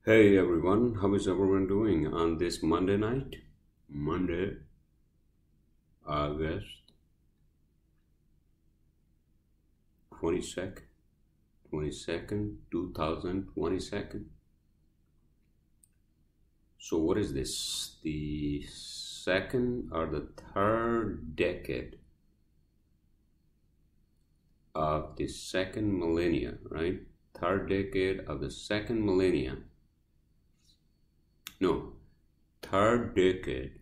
Hey everyone, how is everyone doing on this Monday night? Monday, August 22nd, 2022. So what is this? The second or the third decade of the second millennia, right? Third decade of the second millennia. No, third decade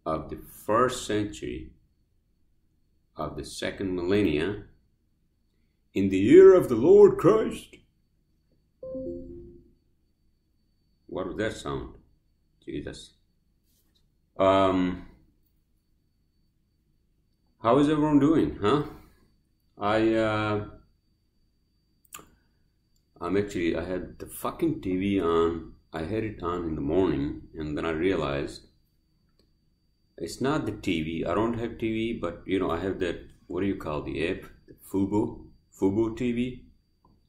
of the first century of the second millennia in the year of the Lord Christ. What was that sound? Jesus. How is everyone doing, huh? I had the fucking TV on. I had it on in the morning, and then I realized it's not the TV. I don't have TV, but I have that, what do you call the app? Fubo TV,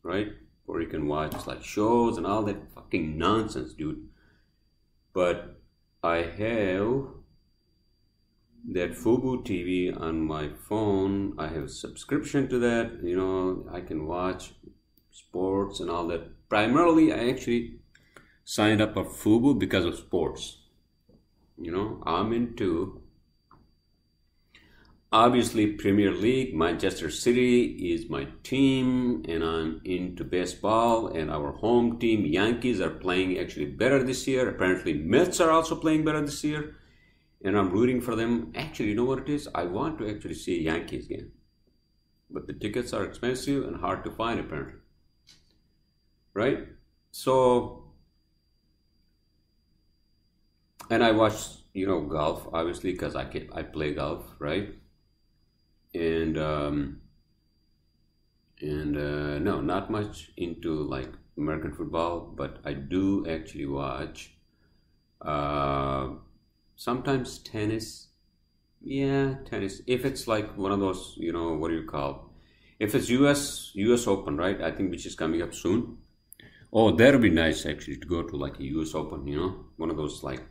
right? Where you can watch like shows and all that fucking nonsense, dude. But I have that Fubo TV on my phone. I have a subscription to that. I can watch sports and all that. Primarily, I actually signed up for Fubo because of sports. I'm into, obviously, Premier League. Manchester City is my team, and I'm into baseball, and our home team, Yankees, are playing actually better this year. Apparently, Mets are also playing better this year, and I'm rooting for them. Actually, you know what it is? I want to actually see a Yankees game, but the tickets are expensive and hard to find, apparently. Right? So, and I watch, golf, obviously, because I play golf, right? And no, not much into like American football, but I do actually watch sometimes tennis. Yeah, tennis. If it's like one of those, what do you call? If it's US Open, right? I think which is coming up soon. Oh, that would be nice actually to go to like a US Open, one of those like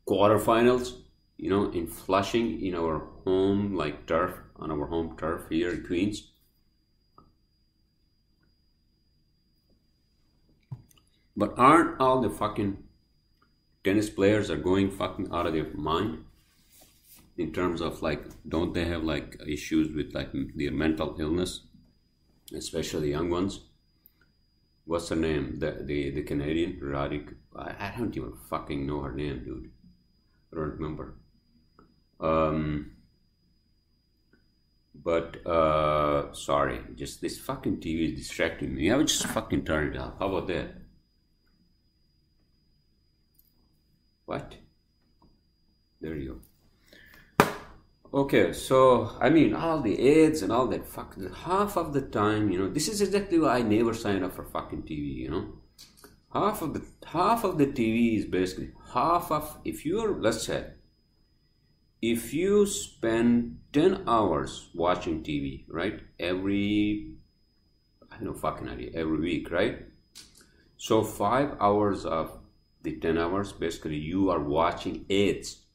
quarterfinals, in Flushing, in our home like turf, on our home turf here in Queens. But aren't all the fucking tennis players are going fucking out of their mind? In terms of like, don't they have like issues with like their mental illness, especially young ones? What's her name? The Canadian, Radik. I don't even fucking know her name, dude. I don't remember. Sorry, just this fucking TV is distracting me. I would just fucking turn it off. How about that? What? There you go. Okay, so, all the ads and all that fucking, half of the time, this is exactly why I never sign up for fucking TV, Half of the TV is basically, let's say, if you spend 10 hours watching TV, right, every week, right? So 5 hours of the 10 hours, basically, you are watching ads.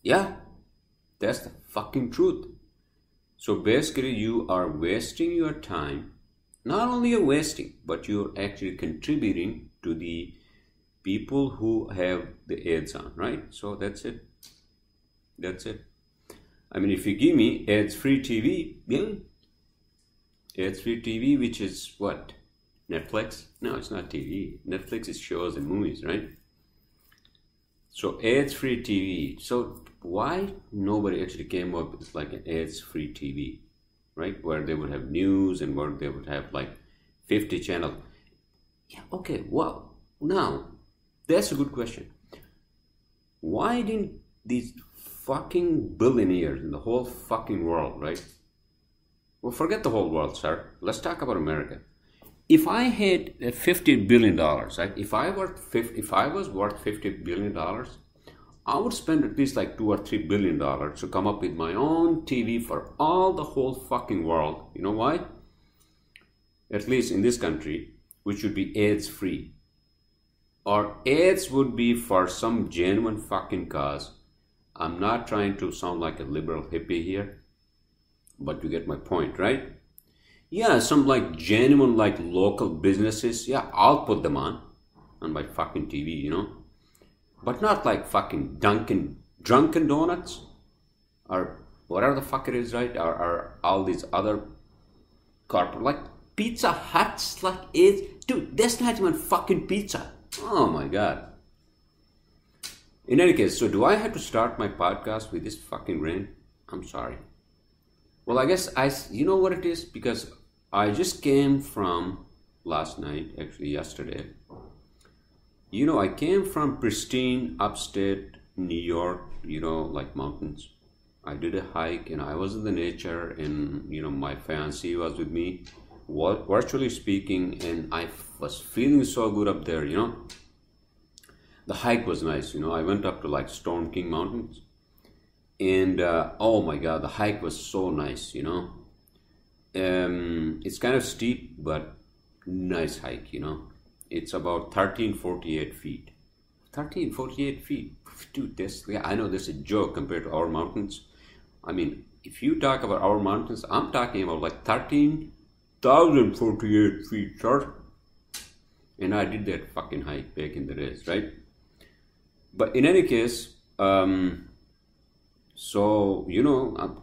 Yeah, that's the fucking truth. So basically, you are wasting your time. Not only you're wasting, but you're actually contributing to the people who have the ads on, right? So that's it. That's it. If you give me ads-free TV, yeah. Ads-free TV, which is what? Netflix? No, it's not TV. Netflix is shows and movies, right? So ads-free TV. So why nobody actually came up with like an ads-free TV, right? Where they would have news and where they would have like 50 channels. Yeah, okay, well, now, that's a good question. Why didn't these fucking billionaires in the whole fucking world, right? Well, forget the whole world, sir. Let's talk about America. If I had $50 billion, right? If I was worth $50 billion, I would spend at least like $2 or $3 billion to come up with my own TV for all the whole fucking world. You know why? At least in this country, which would be ads free. Or ads would be for some genuine fucking cause. I'm not trying to sound like a liberal hippie here, but you get my point, right? Yeah, some like genuine like local businesses, yeah, I'll put them on my fucking TV, But not like fucking Dunkin' Drunken Donuts or whatever the fuck it is, right? Or all these other corporate, like Pizza Huts, like it, dude, that's not even fucking pizza. Oh my god. In any case, so do I have to start my podcast with this fucking rain? I'm sorry. Well, I guess you know what it is? Because I just came from last night, actually yesterday. I came from pristine upstate New York, like mountains. I did a hike and I was in the nature and, my fiancée was with me, virtually speaking, and I was feeling so good up there, The hike was nice, I went up to like Storm King Mountains and oh my God, the hike was so nice, It's kind of steep, but nice hike, It's about 1348 feet. 1348 feet. Dude, I know this is a joke compared to our mountains. I mean, if you talk about our mountains, I'm talking about like 13,048 feet, sir. And I did that fucking hike back in the days, right? But in any case, so, I'm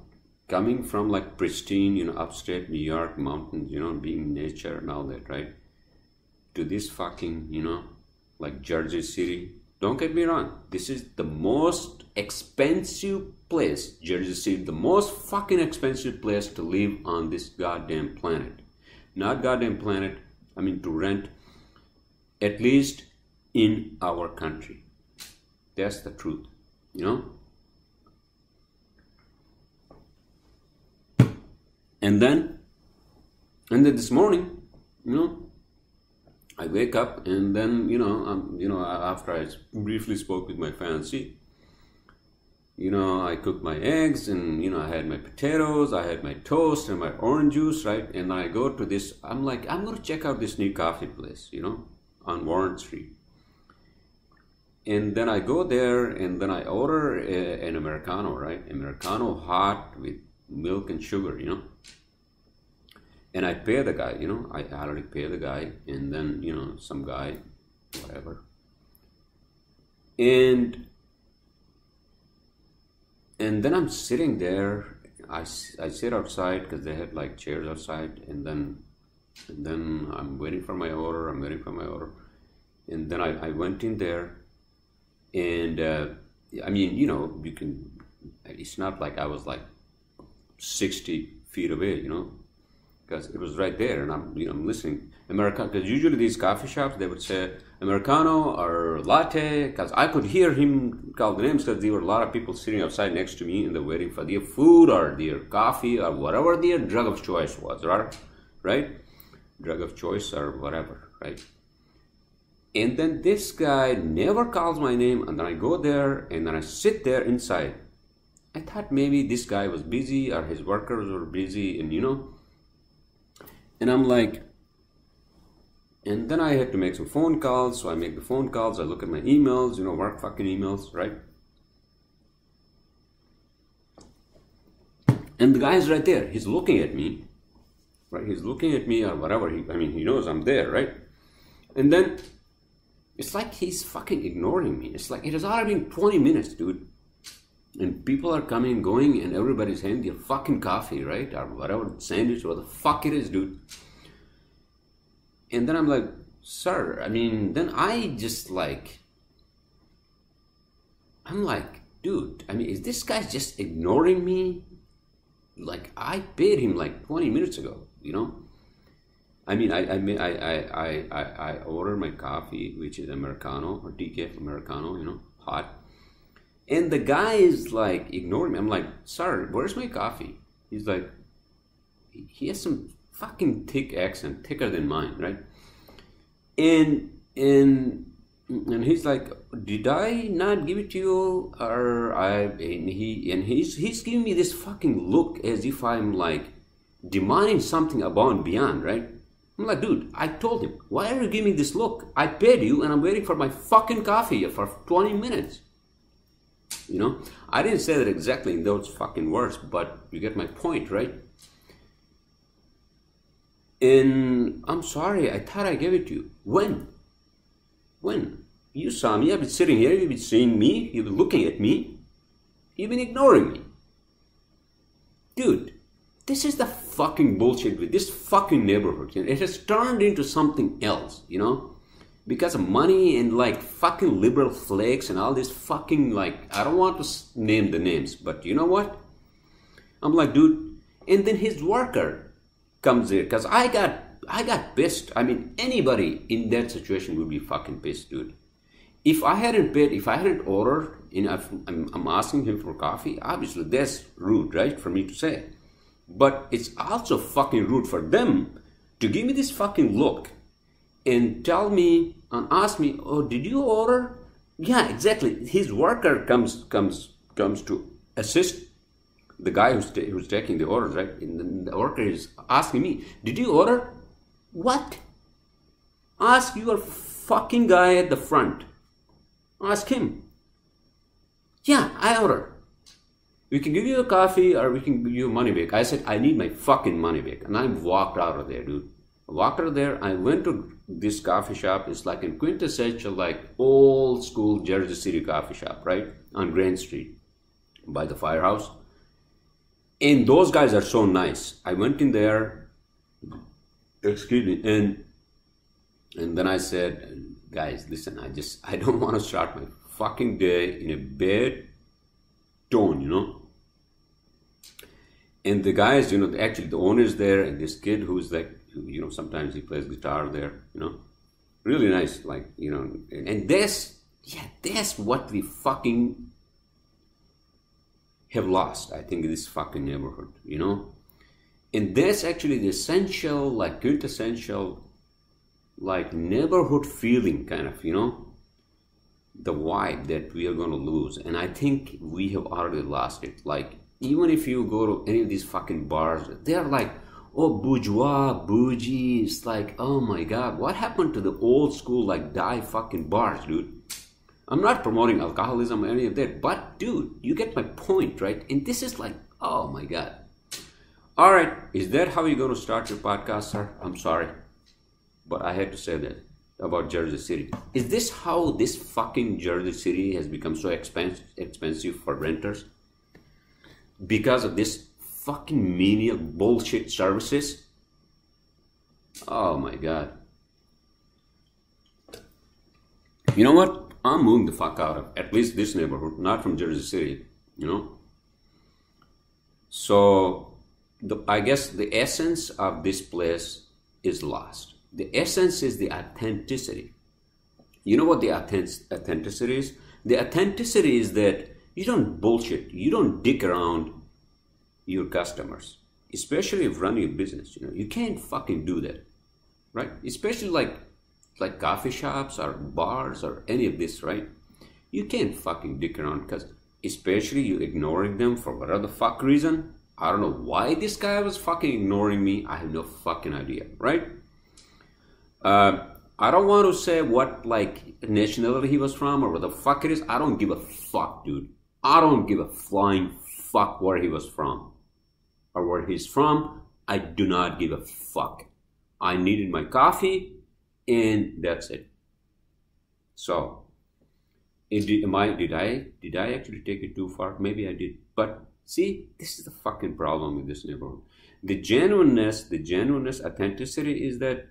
coming from like pristine, upstate New York mountains, being nature and all that, right? To this fucking, like Jersey City. Don't get me wrong. This is the most expensive place, Jersey City, the most fucking expensive place to live on this goddamn planet. Not goddamn planet, I mean to rent, at least in our country. That's the truth, And then this morning, I wake up and then, after I briefly spoke with my fiancée, I cooked my eggs and, I had my potatoes, I had my toast and my orange juice, right? And I go to this, I'm like, I'm going to check out this new coffee place, on Warren Street. And then I go there and then I order an Americano, right? Americano hot with milk and sugar, And I pay the guy, I already pay the guy, and then, some guy, whatever. And then I'm sitting there, I sit outside because they had like chairs outside, and then I'm waiting for my order, And then I went in there, and I mean, you can, it's not like I was like 60 feet away, because it was right there, and I'm listening. Because usually these coffee shops, they would say Americano or latte, because I could hear him call the names, because there were a lot of people sitting outside next to me, and they're waiting for their food or their coffee or whatever their drug of choice was, right? Drug of choice or whatever, right? And then this guy never calls my name, and then I go there, and then I sit there inside. I thought maybe this guy was busy or his workers were busy, and and I'm like, and then I had to make some phone calls, so I make the phone calls, I look at my emails, work fucking emails, right? And the guy's right there, he's looking at me, right? He's looking at me or whatever, he knows I'm there, right? And then, it's like he's fucking ignoring me. It's like, it has already been 20 minutes, dude. And people are coming and going, and everybody's handing their fucking coffee, right? Or whatever, sandwich, what the fuck it is, dude. And then I'm like, sir, then I just like, I'm like, dude, is this guy just ignoring me? Like, I paid him like 20 minutes ago, I ordered my coffee, which is Americano or decaf Americano, hot. And the guy is like ignoring me. I'm like, sir, where's my coffee? He's like, he has some fucking thick accent, thicker than mine, right? And he's like, did I not give it to you? And he's giving me this fucking look as if I'm like demanding something above and beyond, right? I'm like, dude, I told him, why are you giving me this look? I paid you and I'm waiting for my fucking coffee for 20 minutes. You know, I didn't say that exactly in those fucking words, but you get my point, right? And I'm sorry, I thought I gave it to you. When? When? You saw me, I've been sitting here, you've been seeing me, you've been looking at me, you've been ignoring me. Dude, this is the fucking bullshit with this fucking neighborhood. It has turned into something else, you know? Because of money and like fucking liberal flakes and all this fucking like, I don't want to name the names, but you know what? I'm like, dude, and then his worker comes there, because I got pissed. I mean, anybody in that situation would be fucking pissed, dude. If I hadn't paid, if I hadn't ordered, and I'm asking him for coffee, obviously that's rude, right, for me to say. But it's also fucking rude for them to give me this fucking look and tell me and ask me, oh, did you order? Yeah, exactly. His worker comes to assist the guy who's taking the orders, right? And then the worker is asking me, did you order? What? Ask your fucking guy at the front. Ask him. Yeah, I ordered. We can give you a coffee or we can give you money back. I said, I need my fucking money back. And I walked out of there, dude. I walked out of there. I went to this coffee shop. It's like a quintessential, like old school Jersey City coffee shop, right? On Grand Street by the firehouse. And those guys are so nice. I went in there, excuse me, and then I said, guys, listen, I don't want to start my fucking day in a bad tone, you know. And the guys, you know, actually the owner's there, and this kid who's like, you know, sometimes he plays guitar there, you know, really nice, like, you know, and that's what we fucking have lost, I think, in this fucking neighborhood, you know. And that's actually the essential, like quintessential, like neighborhood feeling, kind of, you know, the vibe that we are going to lose. And I think we have already lost it. Like, even if you go to any of these fucking bars, they're like, oh, bourgeois, bougie. It's like, oh my God, what happened to the old school, like, die fucking bars, dude? I'm not promoting alcoholism or any of that, but dude, you get my point, right? And this is like, oh my God. All right, is that how you're going to start your podcast, sir? I'm sorry, but I had to say that about Jersey City. Is this how this fucking Jersey City has become so expensive for renters? Because of this fucking menial bullshit services? Oh my God. You know what? I'm moving the fuck out of at least this neighborhood, not from Jersey City, you know? So, I guess the essence of this place is lost. The essence is the authenticity. You know what the authenticity is? The authenticity is that you don't bullshit. You don't dick around your customers, especially if running a business. You know, you can't fucking do that, right? Especially like coffee shops or bars or any of this, right? You can't fucking dick around, because especially you ignoring them for whatever the fuck reason. I don't know why this guy was fucking ignoring me. I have no fucking idea, right? I don't want to say what like nationality he was from or what the fuck it is. I don't give a fuck, dude. I don't give a flying fuck where he was from or where he's from. I do not give a fuck. I needed my coffee and that's it. So, did I actually take it too far? Maybe I did. But see, this is the fucking problem with this neighborhood. The genuineness, authenticity is that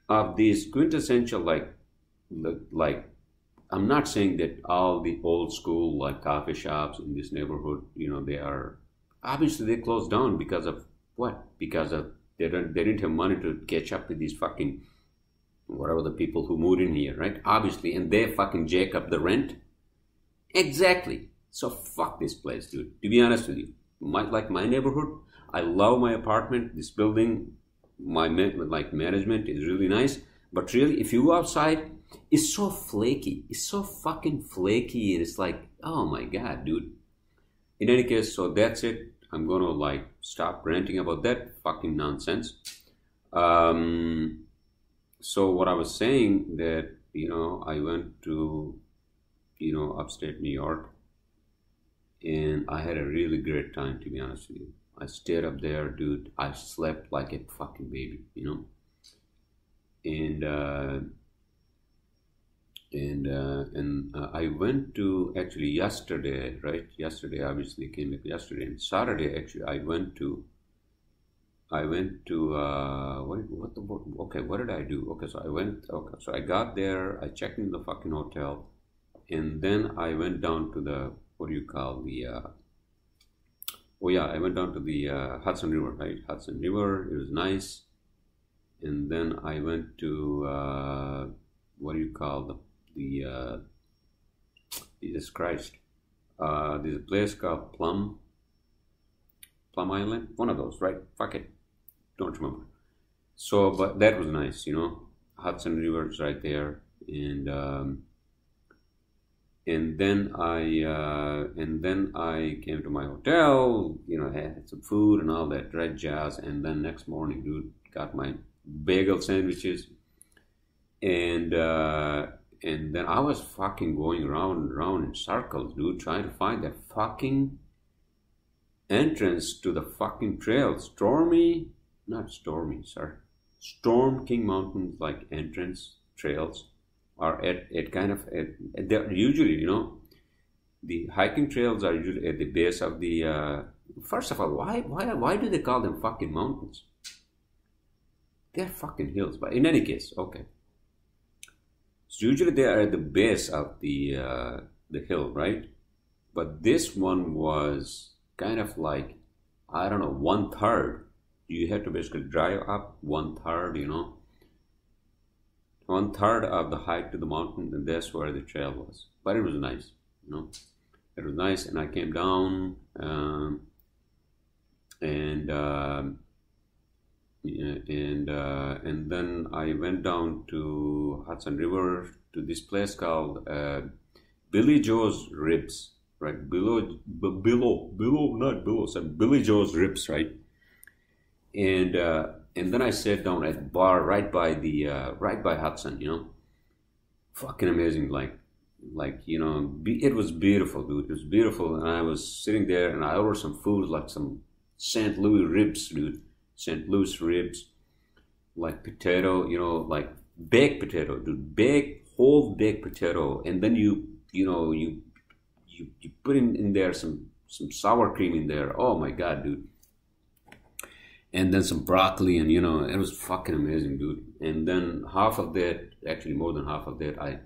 of these quintessential, like, I'm not saying that all the old school, like, coffee shops in this neighborhood, you know, they are, obviously they closed down because of what? Because of, they didn't have money to catch up with these fucking, whatever the people who moved in here, right? Obviously, and they fucking jack up the rent. Exactly. So fuck this place, dude. To be honest with you, my neighborhood, I love my apartment, this building, my management is really nice, but really, if you go outside, it's so flaky. It's so fucking flaky, and it's like, oh my God, dude. In any case, so that's it. I'm gonna like stop ranting about that fucking nonsense. So what I was saying that, I went to, upstate New York, and I had a really great time, to be honest with you. I stayed up there, dude. I slept like a fucking baby. And I went to actually yesterday, right? Yesterday, obviously came back yesterday, and Saturday actually I went to okay, what did I do? Okay, so I got there, I checked in the fucking hotel, and then I went down to the, what do you call the oh yeah, I went down to the Hudson River, right? Hudson River, it was nice. And then I went to what do you call the Jesus Christ, there's a place called Plum Island, one of those, right? Fuck it, don't remember. So, but that was nice, Hudson River is right there, and then I came to my hotel, had some food and all that right jazz, and then next morning, dude, got my bagel sandwiches, and then I was fucking going around and around in circles, dude, trying to find that fucking entrance to the fucking trail. Storm King Mountains, like entrance trails are at kind of they're usually, the hiking trails are usually at the base of the first of all, why do they call them fucking mountains? They're fucking hills, but in any case, okay. So usually they are at the base of the hill, right? But this one was kind of like, I don't know, 1/3. You had to basically drive up 1/3, 1/3 of the hike to the mountain, and that's where the trail was. But it was nice, It was nice, and I came down, and then I went down to Hudson River to this place called Billy Joe's Ribs, right? Billy Joe's Ribs, right? And then I sat down at the bar right by Hudson, fucking amazing, it was beautiful, dude. It was beautiful, and I was sitting there, and I ordered some food, like some St. Louis ribs, dude. St. Louis ribs, like potato, like baked potato, dude. Whole baked potato, and then you put in there some sour cream in there. Oh my god, dude. And then some broccoli, and it was fucking amazing, dude. And then half of that, actually more than half of that, I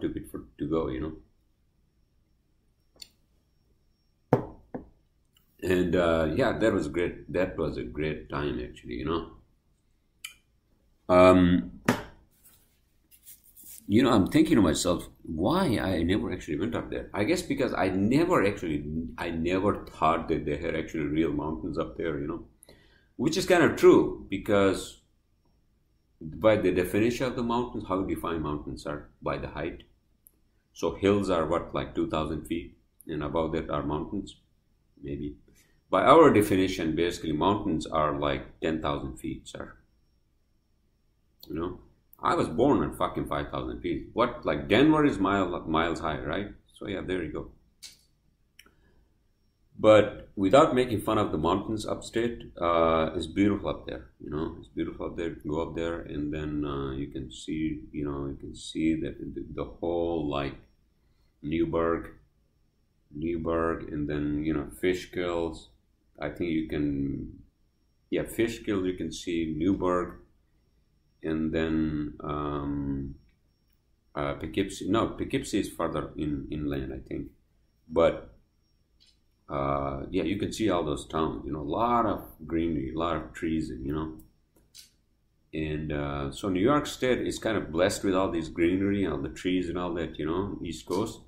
took it to go, And yeah, that was great. That was a great time, actually, I'm thinking to myself, why I never actually went up there. I guess because I never thought that they had actually real mountains up there, which is kind of true, because by the definition of the mountains, how do you define mountains are by the height. So hills are what, like 2,000 feet, and above that are mountains, maybe. By our definition, basically mountains are like 10,000 feet, sir. I was born at fucking 5,000 feet. What, like Denver is miles high, right? So yeah, there you go. But without making fun of the mountains upstate, it's beautiful up there. It's beautiful up there. You can go up there, and then you can see, that the whole, like, Newburgh, and then Fishkills. I think you can, yeah, Fishkill. You can see Newburgh, and then Poughkeepsie. No, Poughkeepsie is further inland, I think. But yeah, you can see all those towns. A lot of greenery, a lot of trees, and so New York State is kind of blessed with all this greenery, all the trees and all that. East Coast,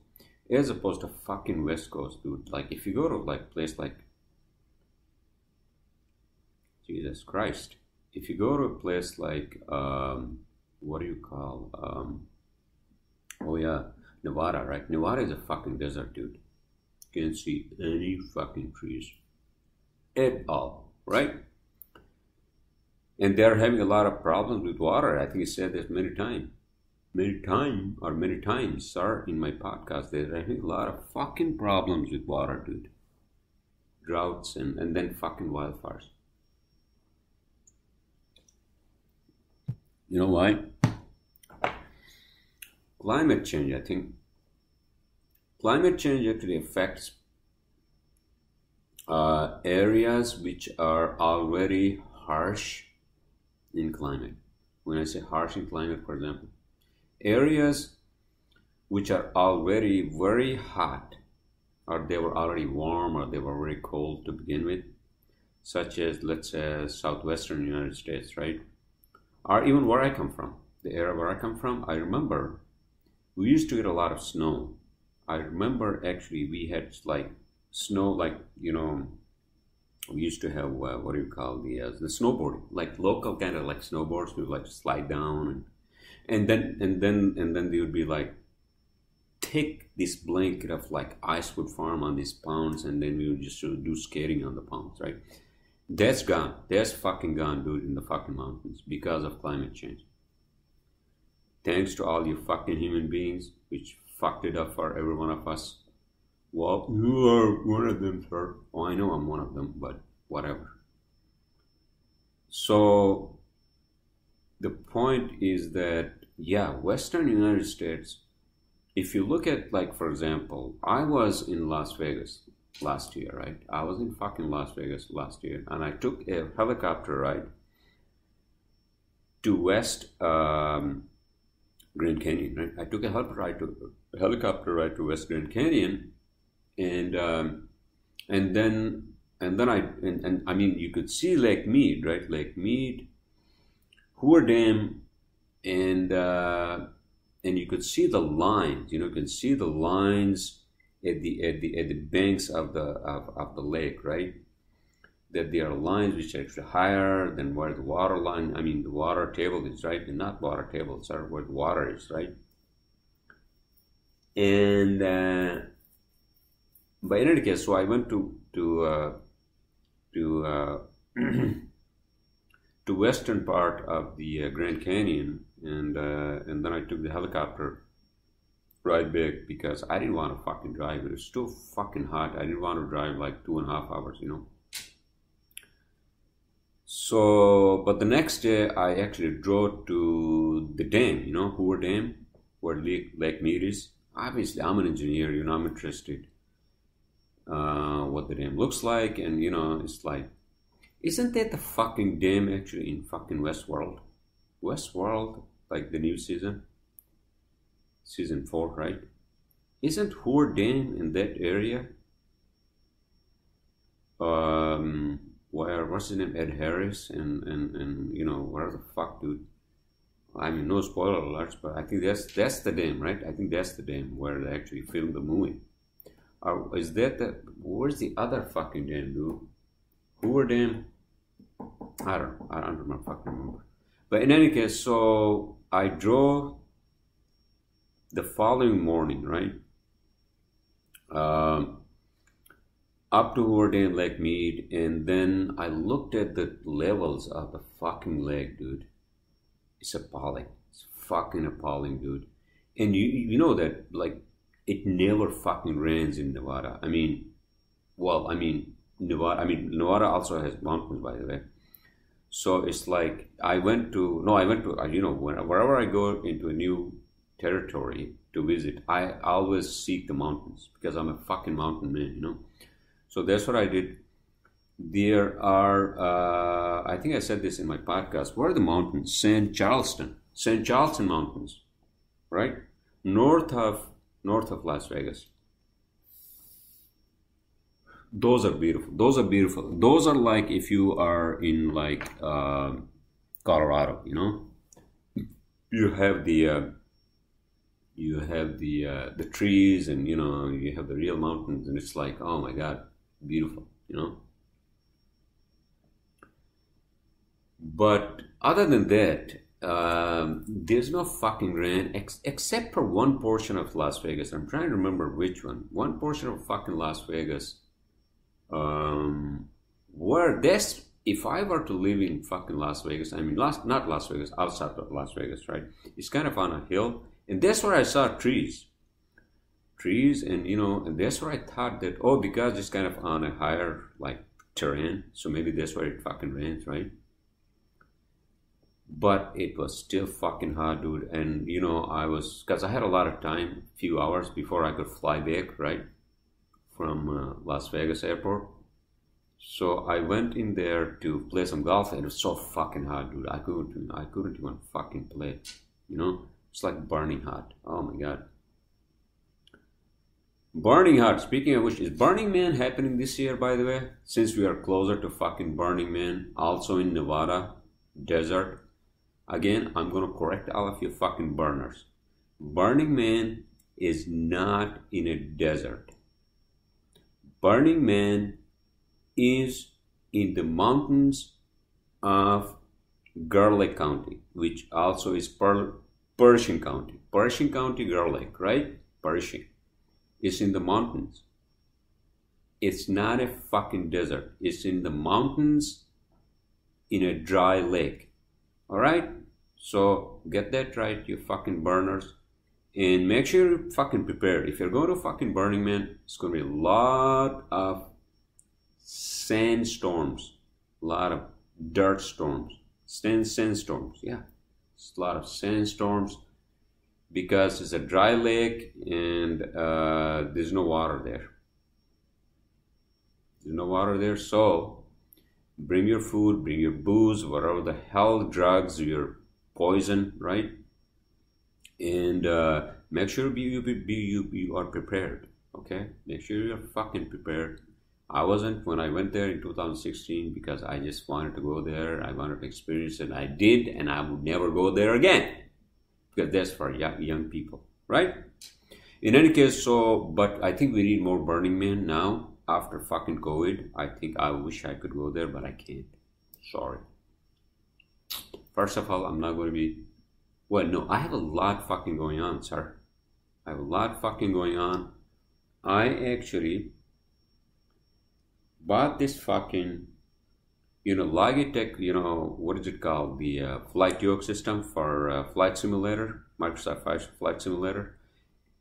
as opposed to fucking West Coast, dude. Like if you go to like place like Jesus Christ. If you go to a place like, what do you call, oh yeah, Nevada, right? Nevada is a fucking desert, dude. You can't see any fucking trees at all, right? And they're having a lot of problems with water. I think he said this many times, sir, in my podcast. They're having a lot of fucking problems with water, dude. Droughts and then fucking wildfires. You know why? Climate change, I think. Climate change actually affects areas which are already harsh in climate. When I say harsh in climate, for example, areas which are already very hot, or they were already warm, or they were very cold to begin with, such as, let's say, southwestern United States, right? Or even where I come from, the area where I come from, I remember we used to get a lot of snow. I remember actually we had like snow, like, you know, we used to have what do you call the snowboarding, like local kind of like snowboards. We would like slide down, and then they would be like take this blanket of like ice would form on these ponds, and then we would just do skating on the ponds, right? That's gone. That's fucking gone, dude, in the fucking mountains because of climate change. Thanks to all you fucking human beings, which fucked it up for every one of us. Well, you are one of them, sir. Oh, I know I'm one of them, but whatever. So the point is that, yeah, Western United States, if you look at, like, for example, I was in Las Vegas last year, right? I was in fucking Las Vegas last year, and I took a helicopter ride to West Grand Canyon, right? I took a helicopter ride to West Grand Canyon, and then I mean, you could see Lake Mead, right? Lake Mead, Hoover Dam, and you could see the lines. You know, you can see the lines at the banks of the lake, right? That there are lines which are actually higher than where the water line, I mean the water table is, right? And not water table, sorry, where the water is, right? And but in any case, so I went to western part of the Grand Canyon, and then I took the helicopter ride back because I didn't want to fucking drive. It was too fucking hot. I didn't want to drive like 2.5 hours, you know. So, but the next day I actually drove to the dam, you know, Hoover Dam, where Lake Mead is. Obviously, I'm an engineer, you know, I'm interested what the dam looks like, and, you know, it's like, isn't that the fucking dam actually in fucking Westworld? Westworld, like the new season 4, right? Isn't Hoover Dam in that area? Where, what's his name, Ed Harris, and you know, where the fuck, dude? I mean, no spoiler alerts, but I think that's the dam, right? I think that's the dam where they actually filmed the movie. Or is that where's the other fucking dam, dude? Hoover Dam? I don't remember. But in any case, so I drove the following morning, right? Up to Hoover Dam, Lake Mead, and then I looked at the levels of the fucking lake, dude. It's appalling. It's fucking appalling, dude. And you know that, like, it never fucking rains in Nevada. Nevada also has mountains, by the way. So it's like, I went to, you know, wherever I go into a new territory to visit, I always seek the mountains because I'm a fucking mountain man, you know. So that's what I did. There are, I think I said this in my podcast, where are the mountains? St. Charleston Mountains, right? North of Las Vegas. Those are beautiful. Those are like if you are in like Colorado, you know, you have the trees, and you know, you have the real mountains, and it's like, oh my God, beautiful, you know. But other than that, there's no fucking rain except for one portion of Las Vegas. I'm trying to remember which one. One portion of fucking Las Vegas, where if I were to live in fucking Las Vegas, I mean, not Las Vegas, outside of Las Vegas, right? It's kind of on a hill, and that's where I saw trees, and and that's where I thought that, oh, because it's kind of on a higher like terrain, so maybe that's where it fucking rains, right? But it was still fucking hot, dude, and because I had a lot of time, few hours before I could fly back, right, from Las Vegas airport. So I went in there to play some golf, and it was so fucking hot, dude. I couldn't even fucking play. It's like burning hot. Oh my god, burning hot. Speaking of which, is Burning Man happening this year? By the way, since we are closer to fucking Burning Man, also in Nevada desert. Again, I'm gonna correct all of you fucking burners. Burning Man is not in a desert. Burning Man is in the mountains of Garlic County, which also is Pershing County. Pershing County, Garlic, right? Pershing. It's in the mountains. It's not a fucking desert. It's in the mountains in a dry lake. Alright? So get that right, you fucking burners. And make sure you're fucking prepared. If you're going to fucking Burning Man, it's going to be a lot of sandstorms, a lot of dirt storms, sandstorms. Yeah, it's a lot of sandstorms because it's a dry lake and there's no water there. There's no water there, so bring your food, bring your booze, whatever the hell, drugs, your poison, right? And make sure you are prepared. Okay, make sure you're fucking prepared. I wasn't when I went there in 2016 because I just wanted to go there. I wanted to experience it. I did, and I would never go there again because that's for young people, right? In any case, but I think we need more Burning Man now after fucking COVID. I wish I could go there, but I can't. Sorry. First of all, I'm not going to be. Well, no, I have a lot fucking going on, sir. I have a lot fucking going on. I actually bought this fucking, Logitech, what is it called? The flight yoke system for Flight Simulator, Microsoft Flight Simulator.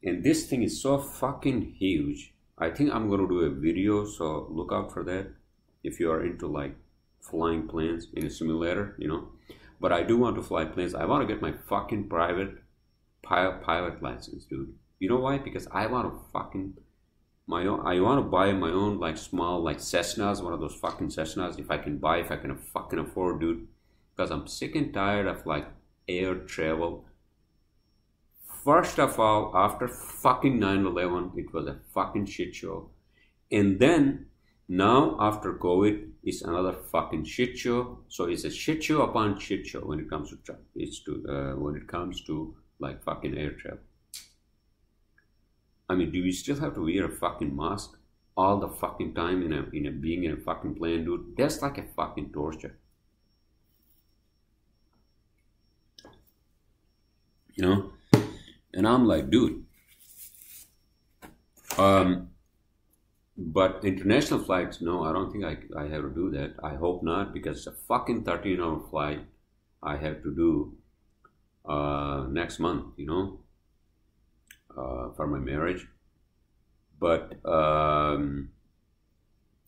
And this thing is so fucking huge. I think I'm going to do a video, so look out for that if you are into like flying planes in a simulator, But I do want to fly planes. I want to get my fucking private pilot license, dude. You know why? Because I want to fucking I want to buy my own like small like Cessnas, one of those fucking Cessnas. If I can fucking afford, dude. Because I'm sick and tired of like air travel. First of all, after fucking 9/11, it was a fucking shit show, and then now after COVID, it's another fucking shit show. So it's a shit show upon shit show when it comes to travel. When it comes to like fucking air travel. I mean, do we still have to wear a fucking mask all the fucking time being in a fucking plane, dude? That's like a fucking torture. And I'm like, dude. But international flights, no, I don't think I have to do that. I hope not, because it's a fucking 13-hour flight I have to do next month, for my marriage. But, well,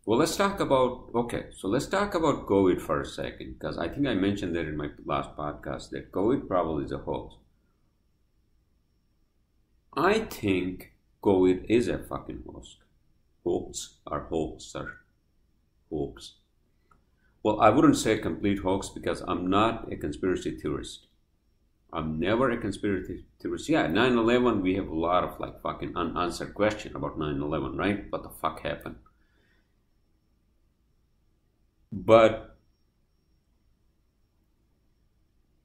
let's talk about COVID for a second, because I think I mentioned that in my last podcast, that COVID probably is a hoax. I think COVID is a fucking hoax. Hoax. Well, I wouldn't say a complete hoax because I'm not a conspiracy theorist. I'm never a conspiracy theorist. Yeah, 9/11, we have a lot of like fucking unanswered question about 9/11, right? What the fuck happened? But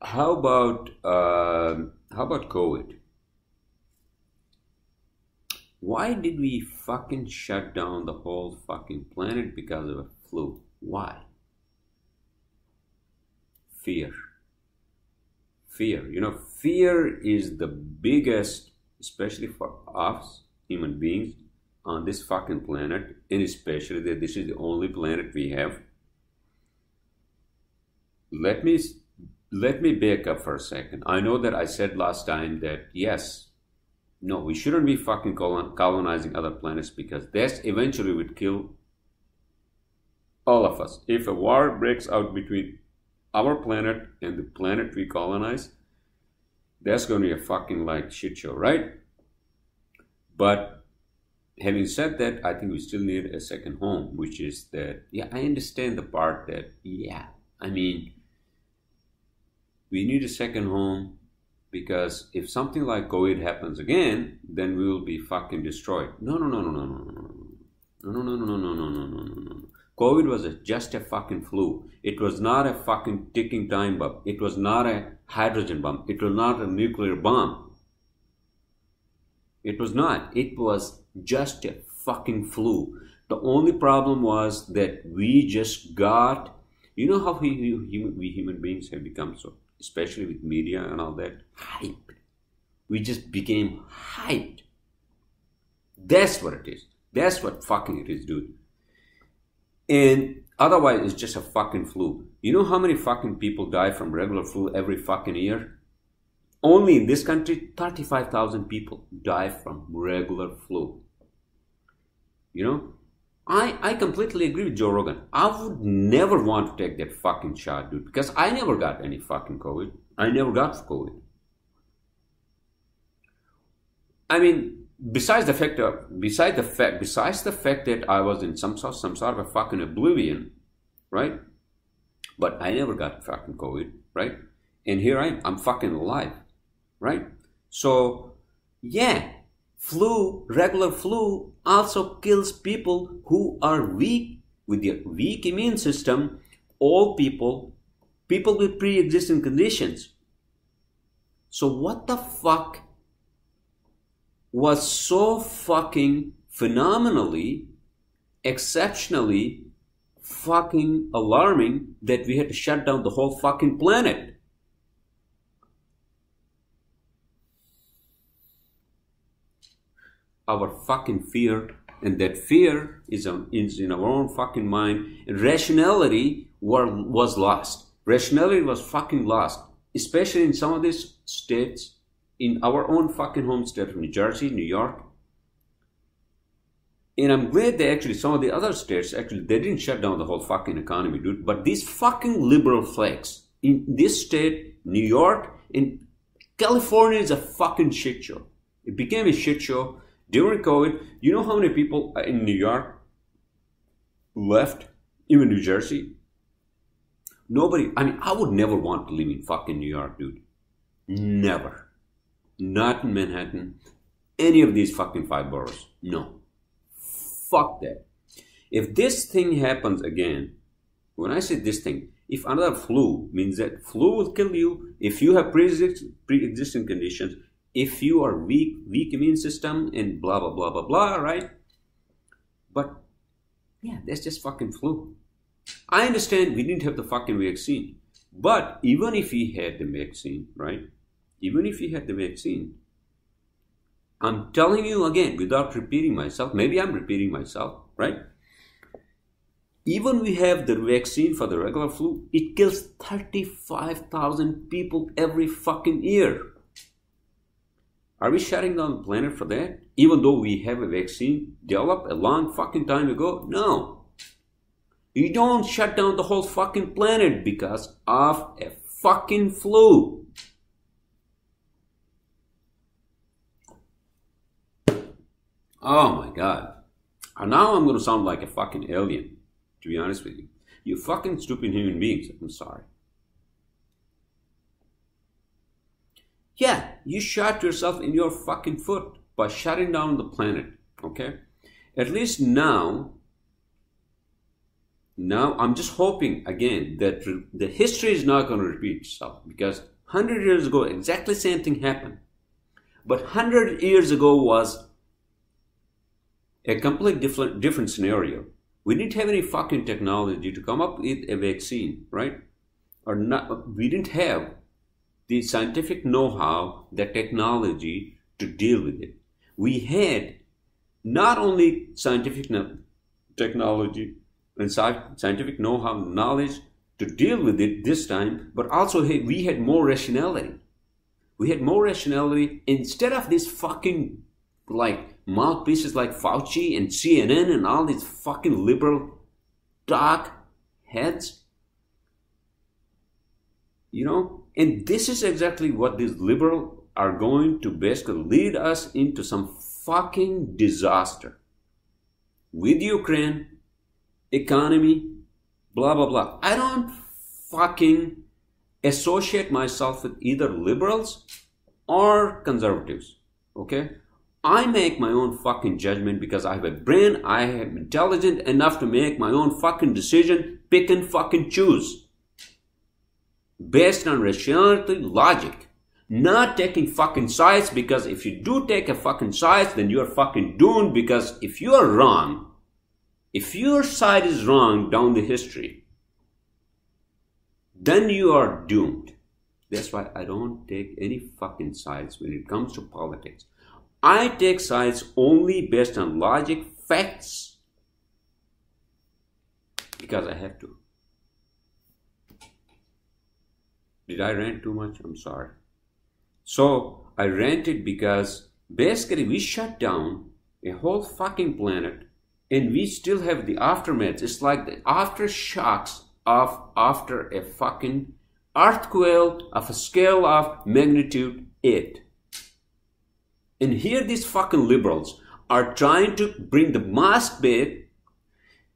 how about COVID? Why did we fucking shut down the whole fucking planet because of a flu? Why? Fear. Fear is the biggest, especially for us human beings on this fucking planet, and especially that this is the only planet we have. let me let me back up for a second. I know that I said last time that yes, no, we shouldn't be fucking colonizing other planets because that eventually would kill all of us. If a war breaks out between our planet and the planet we colonize, that's going to be a fucking like shit show, right? But having said that, I think we still need a second home, which is that, yeah, I understand the part that, yeah, I mean, we need a second home because if something like COVID happens again, then we will be fucking destroyed. No, no, no, no, no, no, no, no, no, no, no, no, no, no, no, no, no, no. COVID was just a fucking flu. It was not a fucking ticking time bomb. It was not a hydrogen bomb. It was not a nuclear bomb. It was not. It was just a fucking flu. The only problem was that we just got, you know how we human beings have become so, especially with media and all that, hyped. We just became hyped. That's what it is. That's what fucking it is, dude. And otherwise, it's just a fucking flu. You know how many fucking people die from regular flu every fucking year? Only in this country, 35,000 people die from regular flu. You know? I completely agree with Joe Rogan. I would never want to take that fucking shot, dude, because I never got any fucking COVID. I never got COVID. I mean, besides the fact that I was in some sort of a fucking oblivion, right? But I never got fucking COVID, right? And here I am, I'm fucking alive, right? So, yeah, regular flu also kills people who are weak, with their weak immune system, old people with pre-existing conditions. So what the fuck was so fucking phenomenally, exceptionally fucking alarming that we had to shut down the whole fucking planet? Our fucking fear, and that fear is in our own fucking mind, and rationality was lost. Rationality was fucking lost, especially in some of these states, in our own fucking home state of New Jersey, New York. And I'm glad that actually some of the other states, actually, they didn't shut down the whole fucking economy, dude. But these fucking liberal flakes in this state, New York, and California is a fucking shit show. It became a shit show during COVID. You know how many people in New York left, even New Jersey? Nobody. I mean, I would never want to live in fucking New York, dude. Never. Not in Manhattan. Any of these fucking 5 boroughs. No. Fuck that. If this thing happens again, when I say this thing, if another flu, means that flu will kill you if you have pre-existing conditions, if you are weak immune system, and blah, blah, blah, blah, blah, right? But, yeah, that's just fucking flu. I understand we didn't have the fucking vaccine. But even if we had the vaccine, right? Even if we had the vaccine, I'm telling you again, without repeating myself, maybe I'm repeating myself, right? Even we have the vaccine for the regular flu, it kills 35,000 people every fucking year. Are we shutting down the planet for that? Even though we have a vaccine developed a long fucking time ago? No. You don't shut down the whole fucking planet because of a fucking flu. Oh my God. And now I'm going to sound like a fucking alien, to be honest with you. You fucking stupid human beings. I'm sorry. Yeah, you shot yourself in your fucking foot by shutting down the planet, okay? At least now I'm just hoping, again, that the history is not going to repeat itself, because 100 years ago, exactly the same thing happened. But 100 years ago was a completely different scenario. We didn't have any fucking technology to come up with a vaccine, right? Or not, we didn't have the scientific know-how, the technology to deal with it. We had not only scientific technology and scientific know-how, knowledge to deal with it this time, but also hey, we had more rationality. We had more rationality instead of these fucking like mouthpieces like Fauci and CNN and all these fucking liberal dark heads. You know, and this is exactly what these liberals are going to basically lead us into some fucking disaster. With Ukraine, economy, blah, blah, blah. I don't fucking associate myself with either liberals or conservatives, okay? I make my own fucking judgment because I have a brain, I am intelligent enough to make my own fucking decision, pick and fucking choose. Based on rationality, logic. Not taking fucking sides, because if you do take a fucking sides, then you are fucking doomed, because if you are wrong, if your side is wrong down the history, then you are doomed. That's why I don't take any fucking sides when it comes to politics. I take sides only based on logic, facts, because I have to. Did I rant too much? I'm sorry. So I ranted because basically we shut down a whole fucking planet and we still have the aftermaths. It's like the aftershocks of after a fucking earthquake of a scale of magnitude 8. And here these fucking liberals are trying to bring the mask back,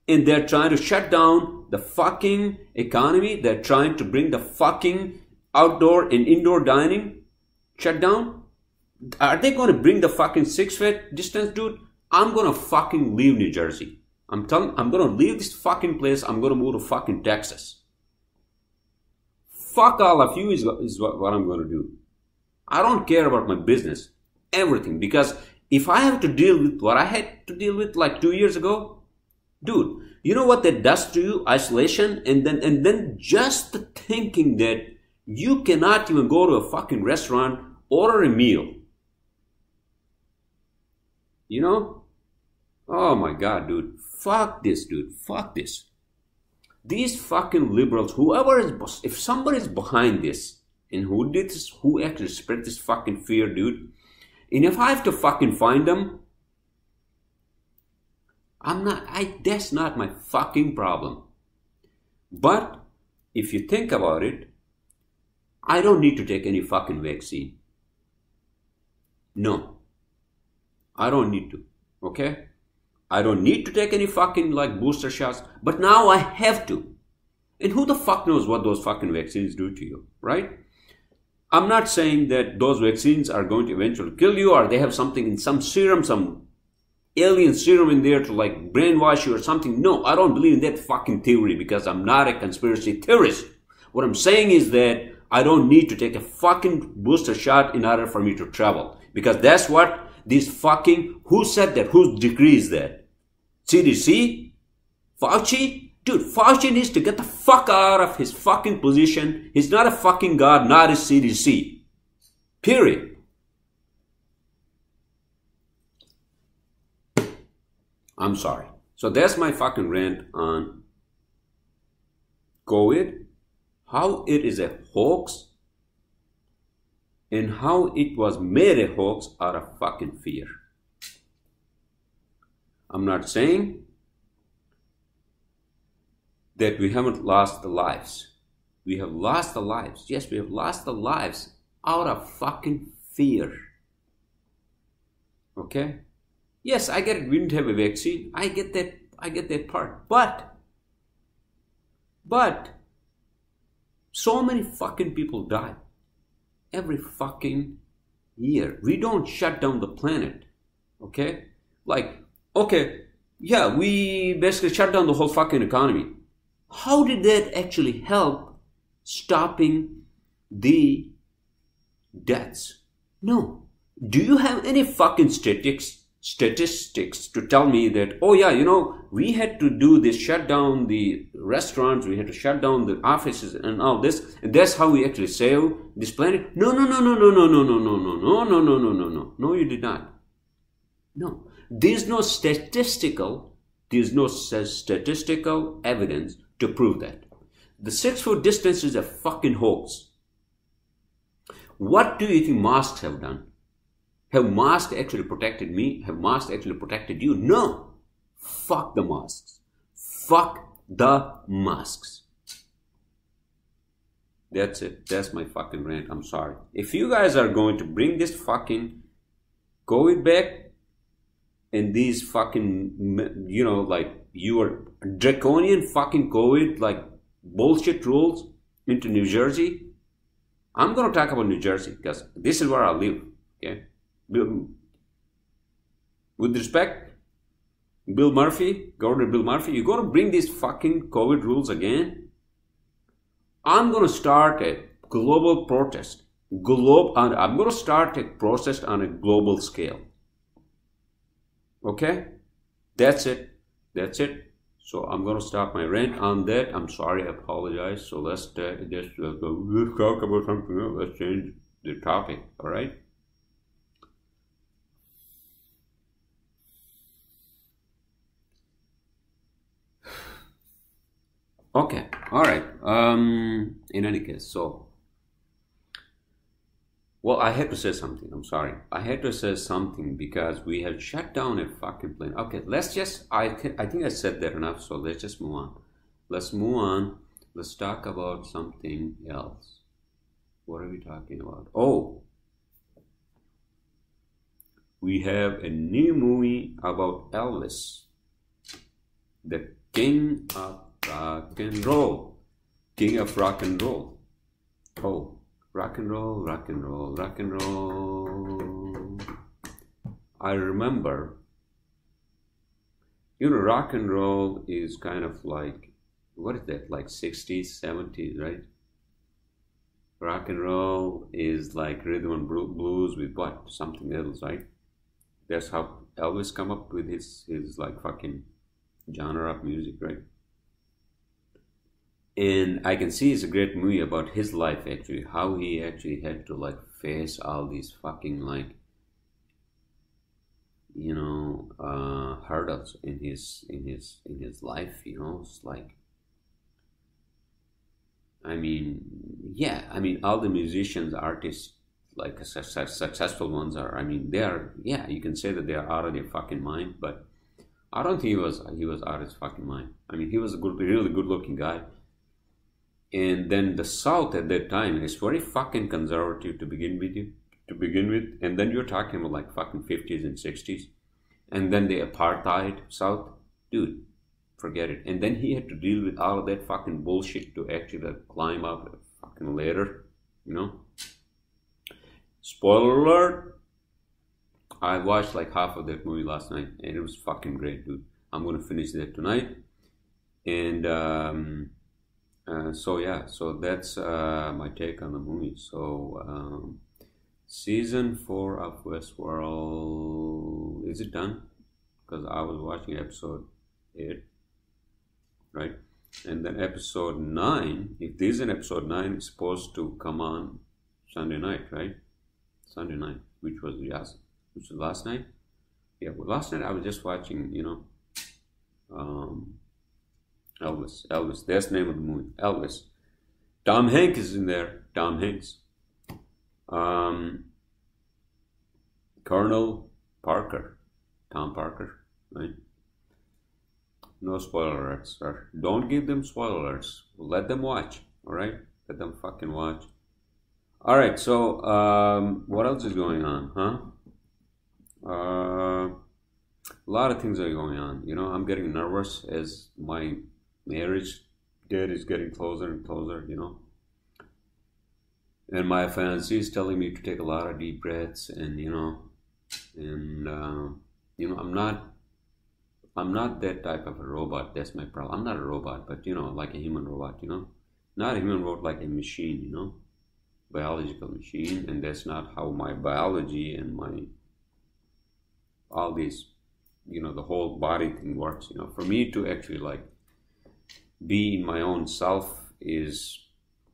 and they're trying to shut down the fucking economy. They're trying to bring the fucking outdoor and indoor dining shut down. Are they going to bring the fucking 6 feet distance, dude? I'm going to fucking leave New Jersey. I'm going to leave this fucking place. I'm going to move to fucking Texas. Fuck all of you is what I'm going to do. I don't care about my business, everything, because if I have to deal with what I had to deal with like 2 years ago, dude, you know what that does to you? Isolation, and then just the thinking that you cannot even go to a fucking restaurant, order a meal. You know? Oh my God, dude. Fuck this, dude. Fuck this. These fucking liberals, whoever is, if somebody is behind this, and who did this, who actually spread this fucking fear, dude, and if I have to fucking find them, that's not my fucking problem. But if you think about it, I don't need to take any fucking vaccine. No. I don't need to. Okay? I don't need to take any fucking like booster shots, but now I have to. And who the fuck knows what those fucking vaccines do to you, right? I'm not saying that those vaccines are going to eventually kill you, or they have something in some serum, some alien serum in there to like brainwash you or something. No, I don't believe in that fucking theory, because I'm not a conspiracy theorist. What I'm saying is that I don't need to take a fucking booster shot in order for me to travel, because that's what these fucking, who said that? Who decrees that? CDC? Fauci? Dude, Fauci needs to get the fuck out of his fucking position. He's not a fucking god, not a CDC. Period. I'm sorry. So that's my fucking rant on COVID, how it is a hoax, and how it was made a hoax out of fucking fear. I'm not saying that we haven't lost the lives. We have lost the lives. Yes, we have lost the lives out of fucking fear. Okay? Yes, I get it. We didn't have a vaccine. I get that part. But so many fucking people die every fucking year. We don't shut down the planet. Okay? Like, okay, yeah, we basically shut down the whole fucking economy. How did that actually help stopping the deaths? No. Do you have any fucking statistics to tell me that, oh yeah, you know, we had to do this, shut down the restaurants, we had to shut down the offices and all this, and that's how we actually save this planet? No, you did not. No. There's no statistical evidence to prove that. The 6 foot distance is a fucking hoax. What do you think masks have done? Have masks actually protected me? Have masks actually protected you? No. Fuck the masks. Fuck the masks. That's it. That's my fucking rant. I'm sorry. If you guys are going to bring this fucking COVID back and these fucking, you know, like your draconian fucking COVID, like bullshit rules into New Jersey, I'm going to talk about New Jersey because this is where I live. Okay. With respect, Bill Murphy, Governor Bill Murphy, you're going to bring these fucking COVID rules again? I'm going to start a global protest. I'm going to start a protest on a global scale. Okay? That's it. That's it. So I'm going to stop my rant on that. I'm sorry. I apologize. So let's talk about something else. Let's change the topic. All right? Okay, all right. In any case, so, well, I had to say something. I'm sorry. I had to say something because we had shut down a fucking plane. Okay, let's just, I think I said that enough, so let's just move on. Let's move on. Let's talk about something else. What are we talking about? Oh, we have a new movie about Elvis, the king of rock and roll. King of rock and roll. Oh, rock and roll, rock and roll, rock and roll. I remember, you know, rock and roll is kind of like, what is that, like 60s, 70s, right? Rock and roll is like rhythm and blues with what? Something else, right? That's how Elvis come up with his like fucking genre of music, right? And I can see it's a great movie about his life actually, how he actually had to like face all these fucking like, you know, hurdles in his life, you know. It's like, I mean, yeah, I mean all the musicians, artists, like successful ones are, I mean, they are, yeah, you can say that they are out of their fucking mind, but I don't think he was out of his fucking mind. I mean, he was a really good looking guy. And then the South at that time is very fucking conservative to begin with. And then you're talking about like fucking 50s and 60s. And then the apartheid South. Dude, forget it. And then he had to deal with all of that fucking bullshit to actually climb up a fucking ladder, you know. Spoiler alert. I watched like half of that movie last night and it was fucking great, dude. I'm going to finish that tonight. And, so yeah, so that's my take on the movie. So season 4 of Westworld, is it done? Because I was watching episode 8, right? And then episode 9, if this is an episode 9, it's supposed to come on Sunday night, right? Sunday night, which was last night. Yeah, well, last night I was just watching, you know, Elvis, that's the name of the movie, Elvis. Tom Hanks is in there, Tom Hanks. Colonel Parker, Tom Parker, right? No spoiler alerts, sir. Don't give them spoiler alerts. Let them watch, all right? Let them fucking watch. All right, so what else is going on, huh? A lot of things are going on. You know, I'm getting nervous as my marriage date is getting closer and closer, you know. And my fiancée is telling me to take a lot of deep breaths, and you know, I'm not that type of a robot. That's my problem. I'm not a robot, but you know, like a human robot, you know, not a human robot, like a machine, you know, biological machine. And that's not how my biology and my all these, you know, the whole body thing works. You know, for me to actually like be in my own self is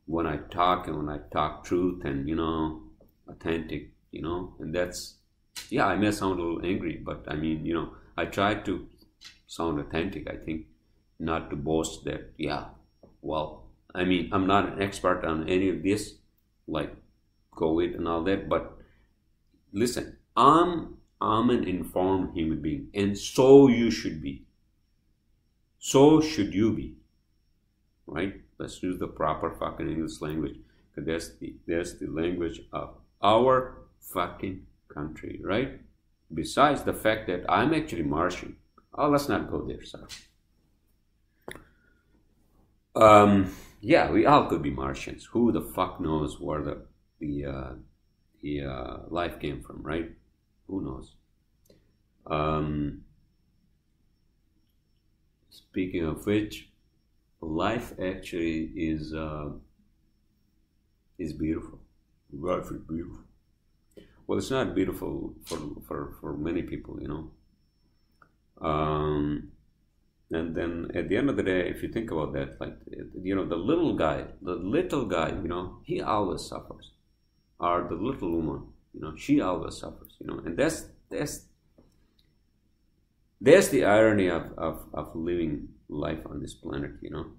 when I talk, and when I talk truth and, you know, authentic, you know. And that's, yeah, I may sound a little angry, but I mean, you know, I try to sound authentic, I think, not to boast that, yeah, well, I mean, I'm not an expert on any of this, like COVID and all that, but listen, I'm an informed human being, and so you should be. So should you be, right? Let's use the proper fucking English language, because that's the language of our fucking country, right? Besides the fact that I'm actually Martian. Oh, let's not go there, sorry. Yeah, we all could be Martians. Who the fuck knows where the life came from, right? Who knows? Speaking of which, life actually is beautiful. Life is beautiful. Well, it's not beautiful for many people, you know. And then at the end of the day, if you think about that, like, you know, the little guy, you know, he always suffers. Or the little woman, you know, she always suffers, you know. And that's the irony of living life on this planet, you know.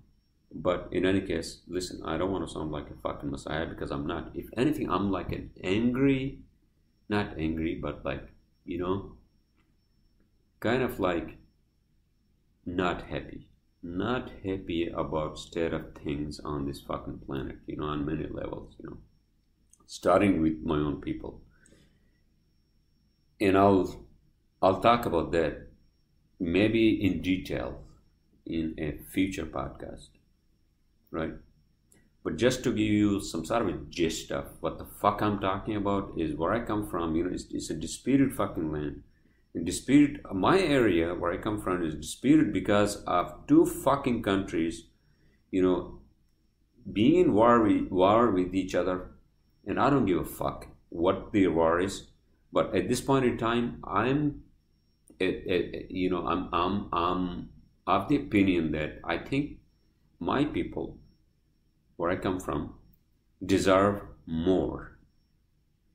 But in any case, listen, I don't want to sound like a fucking messiah, because I'm not. If anything, I'm like an angry, not angry, but like, you know, kind of like not happy about state of things on this fucking planet, you know, on many levels, you know, starting with my own people. And I'll talk about that maybe in detail in a future podcast, right? But just to give you some sort of a gist of what the fuck I'm talking about, is where I come from, you know, it's a disputed fucking land. And disputed, my area where I come from is disputed because of two fucking countries, you know, being in war with each other. And I don't give a fuck what their war is. But at this point in time, I'm of the opinion that I think my people, where I come from, deserve more.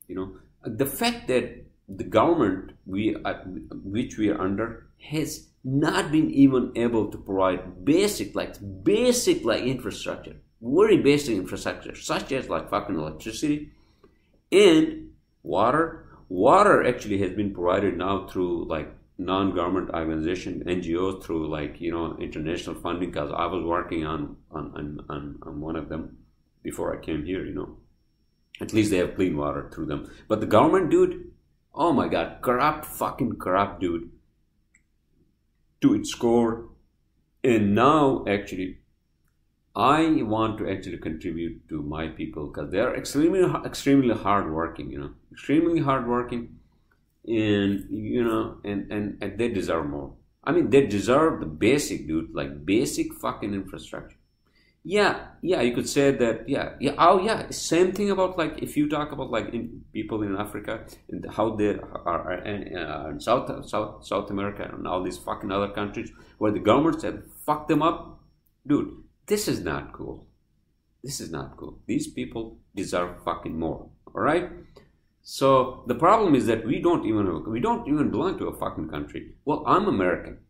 You know, the fact that the government which we are under has not been even able to provide basic infrastructure, very basic infrastructure, such as like fucking electricity and water. Water actually has been provided now through like non-government organization, NGOs, through like, you know, international funding, because I was working on one of them before I came here, you know. At least they have clean water through them. But the government, dude, oh my god, fucking corrupt, dude, to its core. And now actually I want to actually contribute to my people, because they are extremely hardworking, you know, extremely hardworking, and you know, and they deserve more. I mean, they deserve the basic, dude, like basic fucking infrastructure. Yeah, you could say that. Oh yeah, same thing about like if you talk about like people in Africa and how they are in South America and all these fucking other countries where the governments have fucked them up, dude. This is not cool. This is not cool. These people deserve fucking more. All right. So the problem is that we don't even belong to a fucking country. Well, I'm American.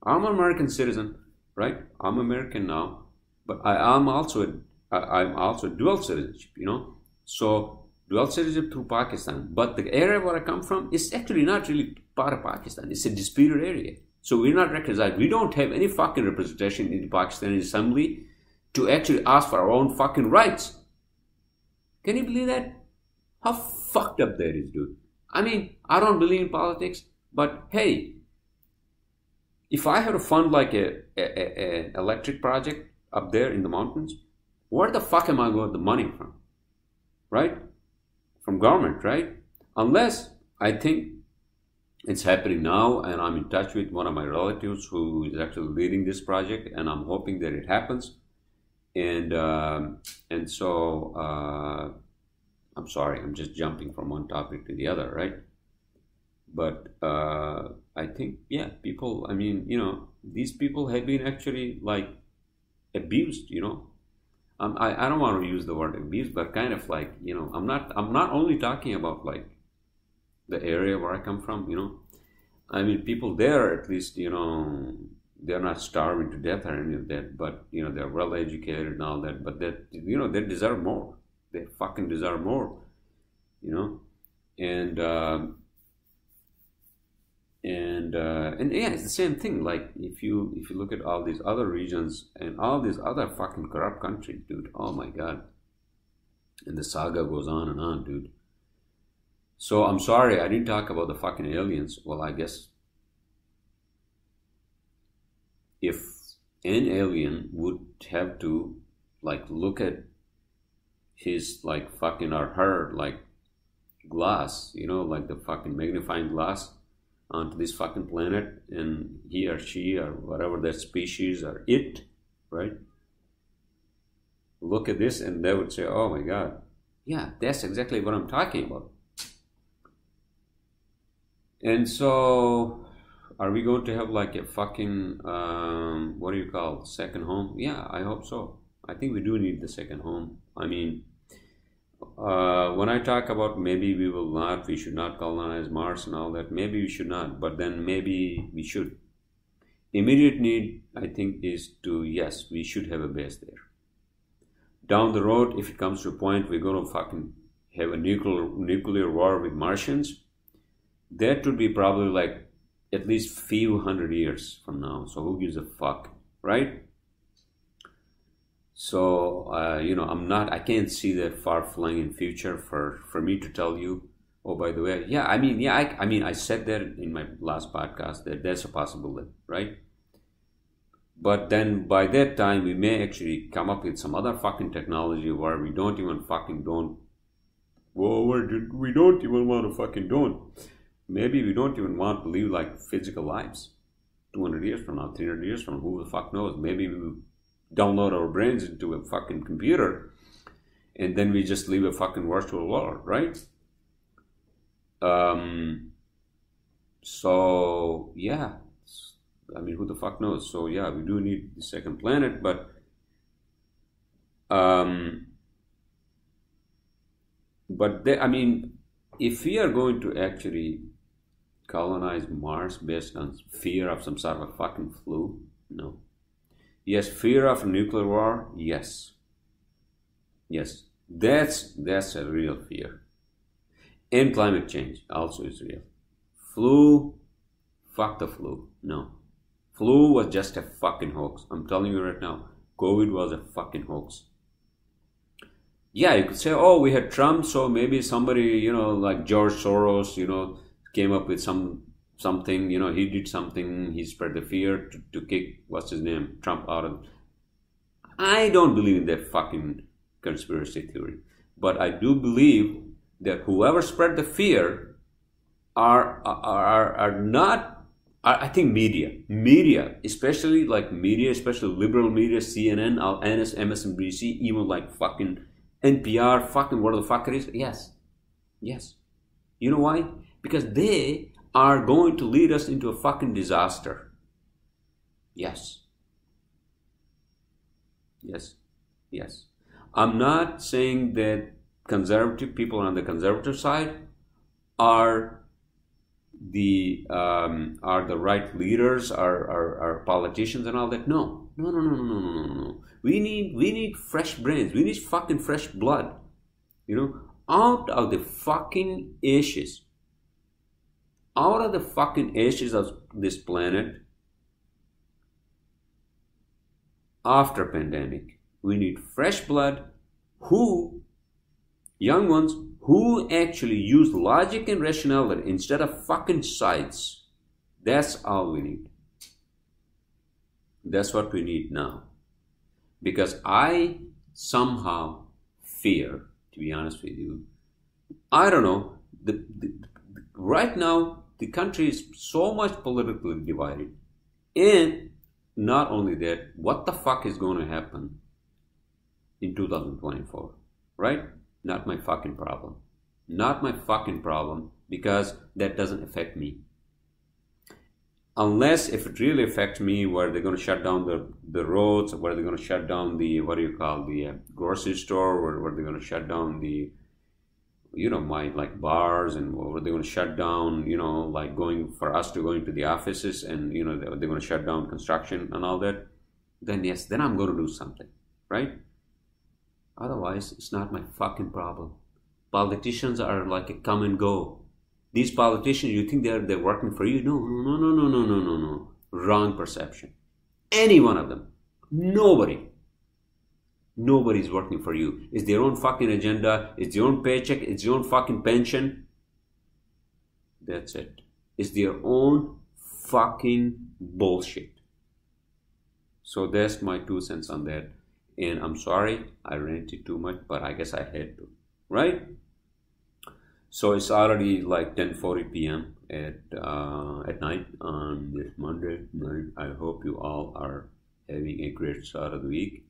I'm an American citizen, right? I'm American now. But I'm also dual citizenship, you know. So dual citizenship through Pakistan. But the area where I come from is actually not really part of Pakistan. It's a disputed area. So we're not recognized. We don't have any fucking representation in the Pakistani assembly to actually ask for our own fucking rights. Can you believe that? How fucked up that is, dude. I mean, I don't believe in politics, but hey, if I had to fund like an electric project up there in the mountains, where the fuck am I going to get the money from? Right? From government, right? Unless I think it's happening now, and I'm in touch with one of my relatives who is actually leading this project, and I'm hoping that it happens. And so I'm sorry, I'm just jumping from one topic to the other, right? But I think, yeah, people, I mean, you know, these people have been actually like abused, you know. I don't want to use the word abused, but kind of like, you know, I'm not only talking about like the area where I come from, you know. I mean, people there, at least, you know, they're not starving to death or any of that, but you know, they're well educated and all that, but that, you know, they deserve more. They fucking deserve more, you know. And yeah, it's the same thing. Like if you look at all these other regions and all these other fucking corrupt countries, dude, oh my god. And the saga goes on, dude. So I'm sorry I didn't talk about the fucking aliens. Well, I guess if an alien would have to like look at his like fucking or her like glass, you know, like the fucking magnifying glass onto this fucking planet, and he or she or whatever that species or it, right, look at this and they would say, oh my god, yeah, that's exactly what I'm talking about. And so are we going to have like a fucking what do you call second home? Yeah, I hope so. I think we do need the second home. I mean, when I talk about maybe we should not colonize Mars and all that, maybe we should not, but then maybe we should. Immediate need, I think, is to, yes, we should have a base there. Down the road, if it comes to a point we're going to fucking have a nuclear war with Martians, that would be probably like at least few hundred years from now. So who gives a fuck, right? So, you know, I can't see that far-flung in future for me to tell you, oh, by the way, yeah, I mean, I said that in my last podcast that that's a possibility, right? But then by that time, we may actually come up with some other fucking technology where we don't even want to fucking don't. Maybe we don't even want to live like physical lives. 200 years from now, 300 years from now, who the fuck knows? Maybe we will download our brains into a fucking computer and then we just live a fucking virtual world, right? So yeah, I mean, who the fuck knows? So yeah, we do need the second planet, but I mean, if we are going to actually colonize Mars based on fear of some sort of a fucking flu, no. Yes, fear of a nuclear war, yes. Yes, that's a real fear. And climate change also is real. Flu, fuck the flu, no. Flu was just a fucking hoax. I'm telling you right now, COVID was a fucking hoax. Yeah, you could say, oh, we had Trump, so maybe somebody, you know, like George Soros, you know, came up with something, you know, he did something, he spread the fear to kick, what's his name, Trump out of. I don't believe in that fucking conspiracy theory. But I do believe that whoever spread the fear are not, I think media, especially liberal media, CNN, MSNBC, even like fucking NPR, fucking whatever the fuck it is. Yes. You know why? Because they are going to lead us into a fucking disaster. Yes. I'm not saying that conservative people on the conservative side are the right leaders, are politicians and all that. No. We need fresh brains. We need fucking fresh blood. You know, out of the fucking ashes. Out of the fucking ashes of this planet, after pandemic, we need fresh blood, young ones, who actually use logic and rationality instead of fucking sides. That's all we need. That's what we need now. Because I somehow fear, to be honest with you, I don't know, right now, the country is so much politically divided. And not only that, what the fuck is going to happen in 2024, right? Not my fucking problem. Not my fucking problem, because that doesn't affect me. Unless if it really affects me, where they're going to shut down the roads, where they're going to shut down the, the grocery store, where they're going to shut down the my like bars and what they're going to shut down, like going for us to going to the offices, and they're going to shut down construction and all that, then yes, then I'm going to do something, right? Otherwise, it's not my fucking problem. Politicians are like a come and go. These politicians, you think they're working for you? No, no, no, no, no, no, no, no. Wrong perception. Any one of them. Nobody's working for you. It's their own fucking agenda. It's their own paycheck. It's their own fucking pension. That's it. It's their own fucking bullshit. So that's my 2 cents on that. And I'm sorry I ranted too much, but I guess I had to, right? So it's already like 10:40 p.m. at night on this Monday night. I hope you all are having a great start of the week.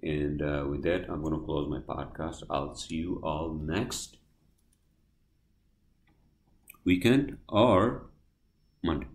And with that, I'm going to close my podcast. I'll see you all next weekend or Monday.